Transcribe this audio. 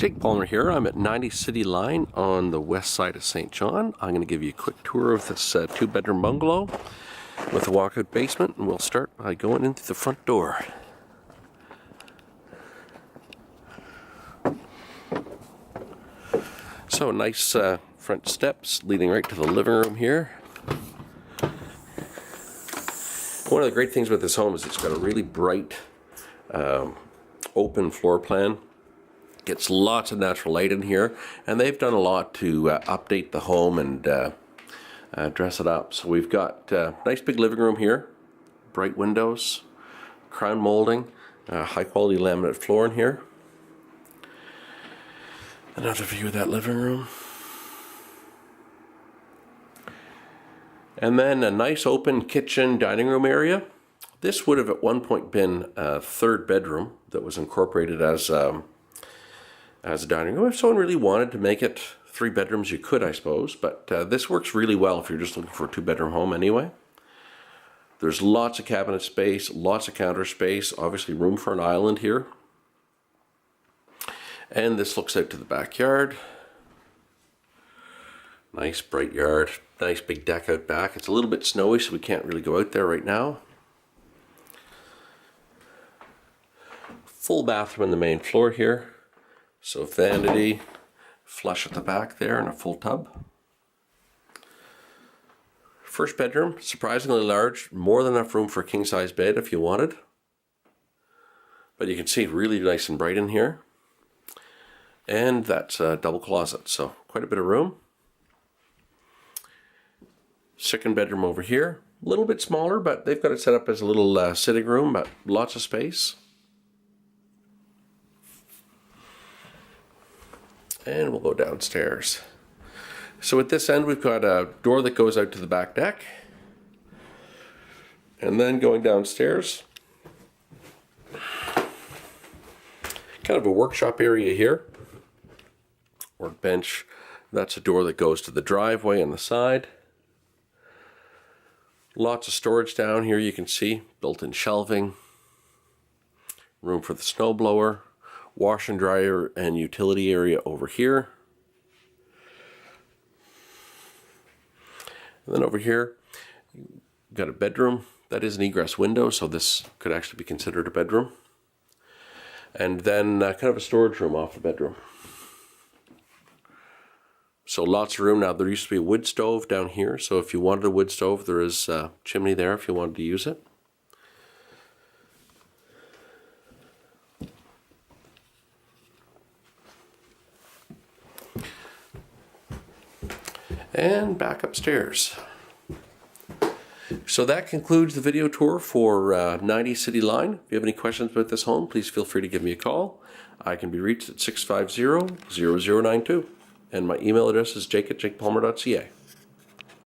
Jake Palmer here. I'm at 90 City Line on the west side of St. John. I'm going to give you a quick tour of this two-bedroom bungalow with a walkout basement, and we'll start by going into the front door. So nice front steps leading right to the living room here. One of the great things with this home is it's got a really bright open floor plan. Gets lots of natural light in here, and they've done a lot to update the home and dress it up. So we've got a nice big living room here, bright windows, crown molding, high quality laminate floor in here. Another view of that living room. And then a nice open kitchen dining room area. This would have at one point been a third bedroom that was incorporated as a dining room. If someone really wanted to make it 3 bedrooms, you could, I suppose, but this works really well if you're just looking for a 2-bedroom home anyway. There's lots of cabinet space, lots of counter space, obviously room for an island here. And this looks out to the backyard. Nice bright yard, nice big deck out back. It's a little bit snowy, so we can't really go out there right now. Full bathroom on the main floor here. So vanity, flush at the back there, and a full tub. First bedroom, surprisingly large, more than enough room for a king-size bed if you wanted. But you can see really nice and bright in here. And that's a double closet, so quite a bit of room. Second bedroom over here, a little bit smaller, but they've got it set up as a little sitting room, but lots of space. And we'll go downstairs. So at this end, we've got a door that goes out to the back deck. And then going downstairs, kind of a workshop area here. Workbench, that's a door that goes to the driveway on the side. Lots of storage down here, you can see, built-in shelving. Room for the snowblower. Wash and dryer and utility area over here. And then over here, you've got a bedroom. That is an egress window, so this could actually be considered a bedroom. And then kind of a storage room off the bedroom. So lots of room. Now there used to be a wood stove down here, so if you wanted a wood stove, there is a chimney there if you wanted to use it. And back upstairs. So that concludes the video tour for 90 City Line. If you have any questions about this home, please feel free to give me a call. I can be reached at 650-0092. And my email address is jake@jakepalmer.ca.